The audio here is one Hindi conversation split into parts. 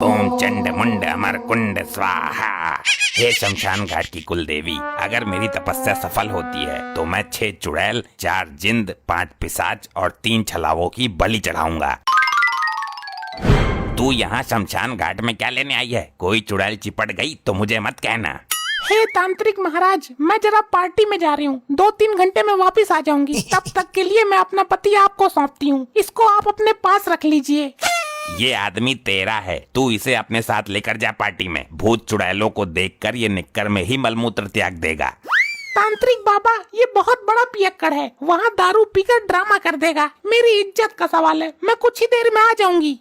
ओम चंड मुंड अमर कुंड स्वाहा। हे शमशान घाट की कुल देवी, अगर मेरी तपस्या सफल होती है तो मैं 6 चुड़ैल, 4 जिंद, 5 पिशाच और 3 छलावों की बलि चढ़ाऊंगा। तू यहाँ शमशान घाट में क्या लेने आई है? कोई चुड़ैल चिपट गई तो मुझे मत कहना। हे तांत्रिक महाराज, मैं जरा पार्टी में जा रही हूँ, 2-3 घंटे में वापस आ जाऊंगी। तब तक के लिए मैं अपना पति आपको सौंपती हूँ, इसको आप अपने पास रख लीजिए। ये आदमी तेरा है, तू इसे अपने साथ लेकर जा पार्टी में। भूत चुड़ैलों को देखकर ये निक्कर में ही मलमूत्र त्याग देगा। तांत्रिक बाबा, ये बहुत बड़ा पियक्कड़ है, वहाँ दारू पीकर ड्रामा कर देगा। मेरी इज्जत का सवाल है, मैं कुछ ही देर में आ जाऊंगी।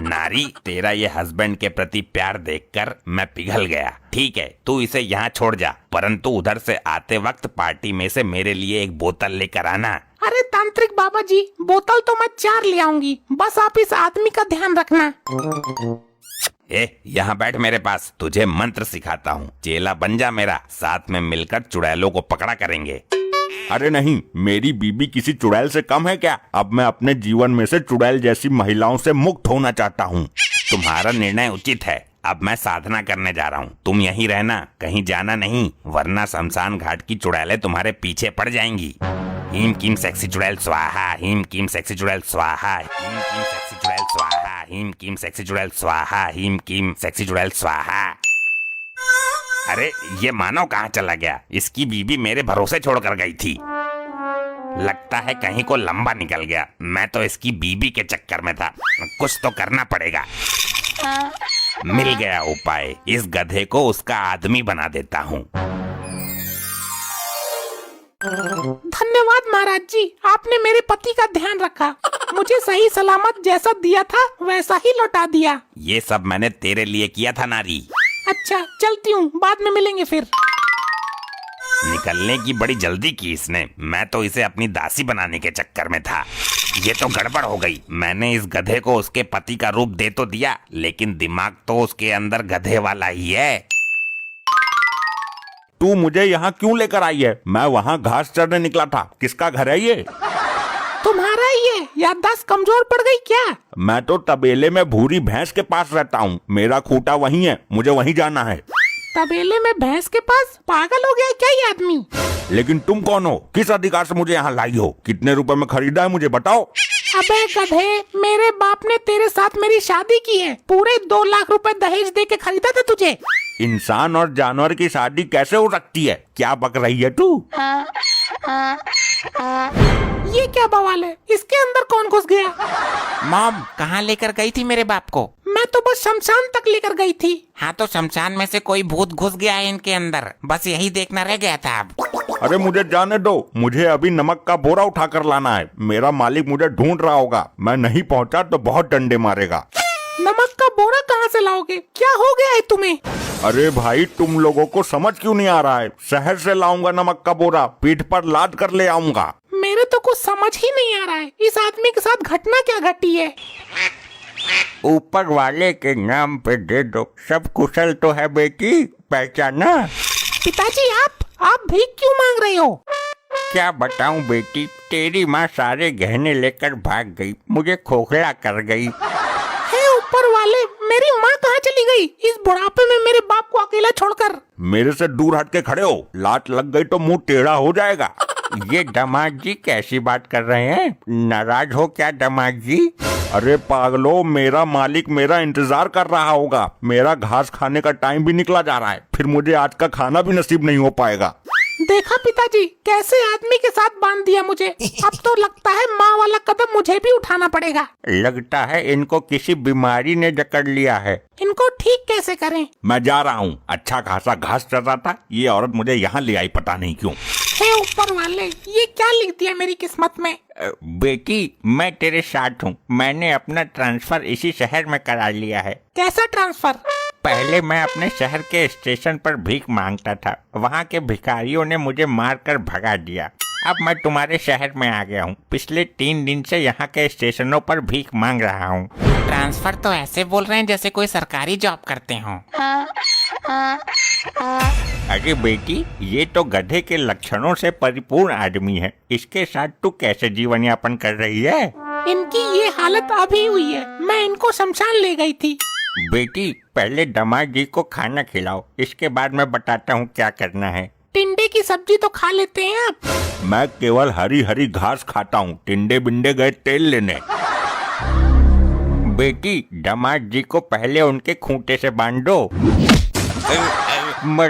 नारी, तेरा ये हस्बैंड के प्रति प्यार देखकर मैं पिघल गया। ठीक है, तू इसे यहाँ छोड़ जा, परंतु उधर से आते वक्त पार्टी में से मेरे लिए एक बोतल लेकर आना। अरे तांत्रिक बाबा जी, बोतल तो मैं 4 ले आऊंगी, बस आप इस आदमी का ध्यान रखना। यहाँ बैठ मेरे पास, तुझे मंत्र सिखाता हूँ। चेला बन जा मेरा, साथ में मिलकर चुड़ैलों को पकड़ा करेंगे। अरे नहीं, मेरी बीबी किसी चुड़ैल से कम है क्या? अब मैं अपने जीवन में से चुड़ैल जैसी महिलाओं से मुक्त होना चाहता हूँ। तुम्हारा निर्णय उचित है। अब मैं साधना करने जा रहा हूँ, तुम यहीं रहना, कहीं जाना नहीं, वरना शमशान घाट की चुड़ैलें तुम्हारे पीछे पड़ जाएंगी। हीम कीम सेक्सी चुड़ैल स्वाहा, हीम कीम सेक्सी चुड़ैल स्वाहा, हीम कीम सेक्सी चुड़ैल स्वाहा, हीम कीम सेक्सी चुड़ैल स्वाहा, हीम कीम सेक्सी चुड़ैल स्वाहा। अरे ये मानव कहाँ चला गया? इसकी बीबी मेरे भरोसे छोड़कर गई थी। लगता है कहीं को लंबा निकल गया। मैं तो इसकी बीबी के चक्कर में था, कुछ तो करना पड़ेगा। मिल गया उपाय, इस गधे को उसका आदमी बना देता हूँ। धन्यवाद महाराज जी, आपने मेरे पति का ध्यान रखा, मुझे सही सलामत जैसा दिया था वैसा ही लौटा दिया। ये सब मैंने तेरे लिए किया था नारी। अच्छा, चलती हूँ, बाद में मिलेंगे फिर। निकलने की बड़ी जल्दी की इसने, मैं तो इसे अपनी दासी बनाने के चक्कर में था। ये तो गड़बड़ हो गई। मैंने इस गधे को उसके पति का रूप दे तो दिया, लेकिन दिमाग तो उसके अंदर गधे वाला ही है। तू मुझे यहाँ क्यों लेकर आई है? मैं वहाँ घास चरने निकला था। किसका घर है ये? तुम्हारा ही है, याददाश्त कमजोर पड़ गई क्या? मैं तो तबेले में भूरी भैंस के पास रहता हूँ, मेरा खूंटा वहीं है, मुझे वहीं जाना है। तबेले में भैंस के पास? पागल हो गया है क्या ये आदमी? लेकिन तुम कौन हो? किस अधिकार से मुझे यहाँ लाई हो? कितने रुपए में खरीदा है मुझे बताओ। अबे गधे, मेरे बाप ने तेरे साथ मेरी शादी की है, पूरे 2 लाख रुपए दहेज दे के खरीदा था तुझे। इंसान और जानवर की शादी कैसे हो सकती है? क्या बक रही है तू? ये क्या बवाल है? इसके अंदर कौन घुस गया? मॉम, कहाँ लेकर गई थी मेरे बाप को? मैं तो बस शमशान तक लेकर गई थी। हाँ, तो शमशान में से कोई भूत घुस गया है इनके अंदर, बस यही देखना रह गया था। अब अरे मुझे जाने दो, मुझे अभी नमक का बोरा उठा कर लाना है। मेरा मालिक मुझे ढूंढ रहा होगा, मैं नहीं पहुंचा तो बहुत डंडे मारेगा। नमक का बोरा कहाँ से लाओगे? क्या हो गया है तुम्हें? अरे भाई, तुम लोगों को समझ क्यों नहीं आ रहा है? शहर से लाऊंगा नमक का बोरा, पीठ पर लाद कर ले आऊंगा। मेरे तो कुछ समझ ही नहीं आ रहा है, इस आदमी के साथ घटना क्या घटी है? ऊपर वाले के नाम पे दे दो, सब कुशल तो है बेटी, पहचाना? पिताजी, आप भीख क्यों मांग रहे हो? क्या बताऊं बेटी, तेरी माँ सारे गहने लेकर भाग गई, मुझे खोखला कर गई। हे ऊपर वाले, मेरी माँ कहाँ चली गई इस बुढ़ापे में मेरे बाप को अकेला छोड़कर? मेरे से दूर हट के खड़े हो, लात लग गई तो मुंह टेढ़ा हो जाएगा। ये दामाद जी कैसी बात कर रहे हैं? नाराज हो क्या दामाद जी? अरे पागलो, मेरा मालिक मेरा इंतजार कर रहा होगा। मेरा घास खाने का टाइम भी निकला जा रहा है, फिर मुझे आज का खाना भी नसीब नहीं हो पाएगा। देखा पिताजी, कैसे आदमी के साथ बांध दिया मुझे। अब तो लगता है माँ वाला कदम मुझे भी उठाना पड़ेगा। लगता है इनको किसी बीमारी ने जकड़ लिया है। इनको ठीक कैसे करें? मैं जा रहा हूँ, अच्छा खासा घास चर रहा था, ये औरत मुझे यहाँ ले आई, पता नहीं क्यों। हे ऊपर वाले, ये क्या लिख दिया मेरी किस्मत में? बेटी, मैं तेरे साथ हूँ, मैंने अपना ट्रांसफर इसी शहर में करा लिया है। कैसा ट्रांसफर? पहले मैं अपने शहर के स्टेशन पर भीख मांगता था, वहाँ के भिखारियों ने मुझे मारकर भगा दिया। अब मैं तुम्हारे शहर में आ गया हूँ, पिछले 3 दिन से यहाँ के स्टेशनों पर भीख मांग रहा हूँ। ट्रांसफर तो ऐसे बोल रहे हैं जैसे कोई सरकारी जॉब करते हों। अरे बेटी, ये तो गधे के लक्षणों से परिपूर्ण आदमी है, इसके साथ तू कैसे जीवन यापन कर रही है? इनकी ये हालत अभी हुई है, मैं इनको शमशान ले गई थी। बेटी पहले दामाद जी को खाना खिलाओ, इसके बाद मैं बताता हूँ क्या करना है। टिंडे की सब्जी तो खा लेते हैं आप। मैं केवल हरी हरी घास खाता हूँ, टिंडे बिंडे गए तेल लेने। बेटी दामाद जी को पहले उनके खूंटे से बांध दो। मर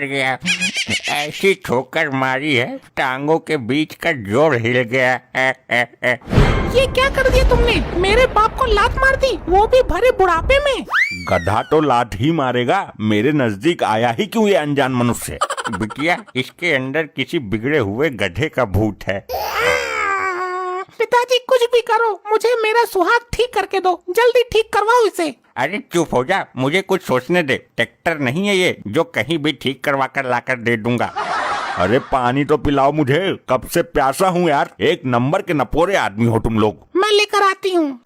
गया। ऐसी ठोकर मारी है, टांगों के बीच का जोड़ हिल गया। ये क्या कर दिया तुमने? मेरे बाप को लात मार दी, वो भी भरे बुढ़ापे में। गधा तो लात ही मारेगा, मेरे नजदीक आया ही क्यों ये अनजान मनुष्य? बिटिया इसके अंदर किसी बिगड़े हुए गधे का भूत है। पिताजी कुछ भी करो, मुझे मेरा सुहाग ठीक करके दो, जल्दी ठीक करवाओ इसे। अरे चुप हो जा, मुझे कुछ सोचने दे। ट्रैक्टर नहीं है ये जो कहीं भी ठीक करवा कर लाकर दे दूंगा। अरे पानी तो पिलाओ मुझे, कब से प्यासा हूँ यार। एक नंबर के नपोरे आदमी हो तुम लोग। मैं लेकर आती हूँ,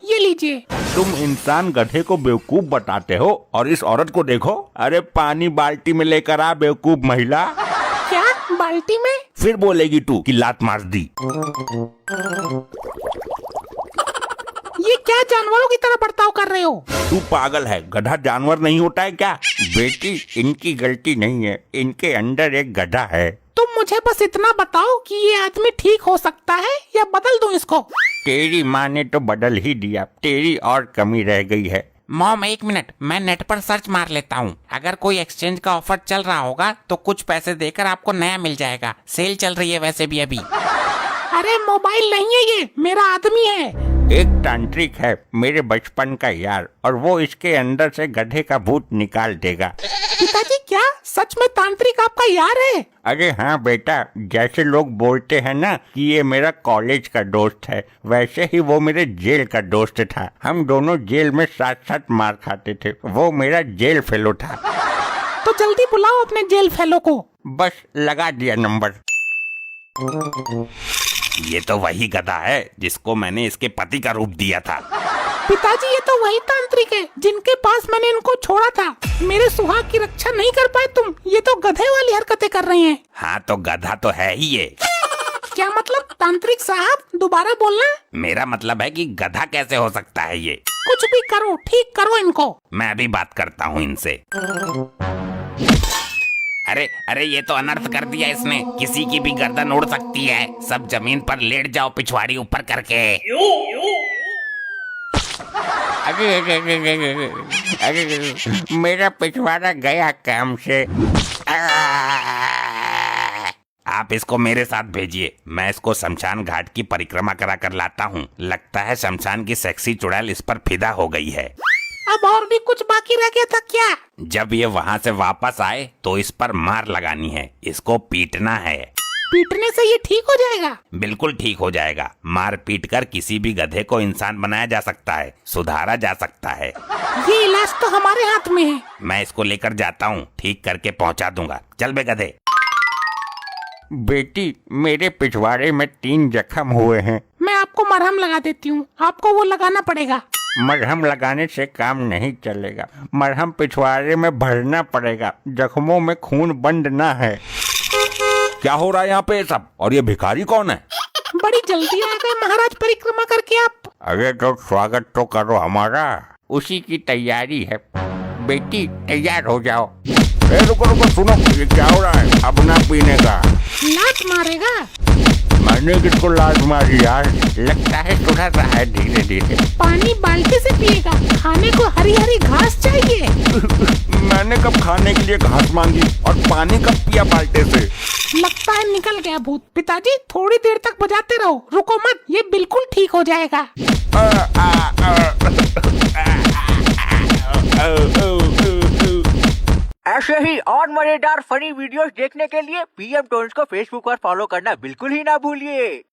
ये लीजिए। तुम इंसान गधे को बेवकूफ बताते हो और इस औरत को देखो। अरे पानी बाल्टी में लेकर आ बेवकूफ महिला। क्या बाल्टी में? फिर बोलेगी तू कि लात मार दी। ये क्या जानवरों की तरह बर्ताव कर रहे हो? तू पागल है, गधा जानवर नहीं होता है क्या? बेटी इनकी गलती नहीं है, इनके अंदर एक गधा है। तुम मुझे बस इतना बताओ कि ये आदमी ठीक हो सकता है या बदल दूं इसको? तेरी माँ ने तो बदल ही दिया, तेरी और कमी रह गई है। मॉम एक मिनट, मैं नेट पर सर्च मार लेता हूँ। अगर कोई एक्सचेंज का ऑफर चल रहा होगा तो कुछ पैसे देकर आपको नया मिल जाएगा। सेल चल रही है वैसे भी अभी। अरे मोबाइल नहीं है ये, मेरा आदमी है। एक तांत्रिक है मेरे बचपन का यार, और वो इसके अंदर से गधे का भूत निकाल देगा। पिताजी क्या सच में तांत्रिक आपका यार है? अरे हाँ बेटा, जैसे लोग बोलते हैं ना कि ये मेरा कॉलेज का दोस्त है, वैसे ही वो मेरे जेल का दोस्त था। हम दोनों जेल में साथ साथ मार खाते थे। वो मेरा जेल फेलो था। तो जल्दी बुलाओ अपने जेल फेलो को। बस लगा दिया नंबर। ये तो वही गधा है जिसको मैंने इसके पति का रूप दिया था। पिताजी ये तो वही तांत्रिक है जिनके पास मैंने इनको छोड़ा था। मेरे सुहाग की रक्षा नहीं कर पाए तुम, ये तो गधे वाली हरकतें कर रहे हैं। हाँ तो गधा तो है ही ये। क्या मतलब तांत्रिक साहब, दोबारा बोलना। मेरा मतलब है कि गधा कैसे हो सकता है ये। कुछ भी करो, ठीक करो इनको। मैं अभी बात करता हूँ इनसे। अरे ये तो अनर्थ कर दिया इसने। किसी की भी गर्दन उड़ सकती है। सब जमीन पर लेट जाओ पिछवाड़ी ऊपर करके। अरे मेरा पिछवाड़ा गया काम से। आप इसको मेरे साथ भेजिए, मैं इसको शमशान घाट की परिक्रमा करा कर लाता हूँ। लगता है शमशान की सेक्सी चुड़ैल इस पर फिदा हो गई है। अब और भी कुछ बाकी रह गया था क्या? जब ये वहाँ से वापस आए तो इस पर मार लगानी है, इसको पीटना है। पीटने से ये ठीक हो जाएगा? बिल्कुल ठीक हो जाएगा। मार पीट कर किसी भी गधे को इंसान बनाया जा सकता है, सुधारा जा सकता है। ये इलाज तो हमारे हाथ में है। मैं इसको लेकर जाता हूँ, ठीक करके पहुँचा दूंगा। चल बे गधे। बेटी मेरे पिछवाड़े में 3 जख्म हुए हैं। मैं आपको मरहम लगा देती हूँ, आपको वो लगाना पड़ेगा। मरहम लगाने से काम नहीं चलेगा, मरहम पिछवाड़े में भरना पड़ेगा। जख्मों में खून बंद ना है। क्या हो रहा है यहाँ पे सब? और ये भिखारी कौन है? बड़ी जल्दी आ गए महाराज परिक्रमा करके आप। अरे तो स्वागत तो करो हमारा, उसी की तैयारी है। बेटी तैयार हो जाओ। रुको सुनो, ये क्या हो रहा है? अब ना पीने का। लात मारेगा? मैंने किसको लात मारी यार? लगता है सुधर रहा है धीरे धीरे। पानी बाल्टी से पिएगा, खाने को हरी हरी घास चाहिए। मैंने कब खाने के लिए घास मांगी और पानी कब पिया बाल्टे से? लगता है निकल गया भूत। पिताजी थोड़ी देर तक बजाते रहो, रुको मत, ये बिल्कुल ठीक हो जाएगा। ऐसे ही और मजेदार फनी वीडियोस देखने के लिए पीएम टोन्स को फेसबुक पर फॉलो करना बिल्कुल ही ना भूलिए।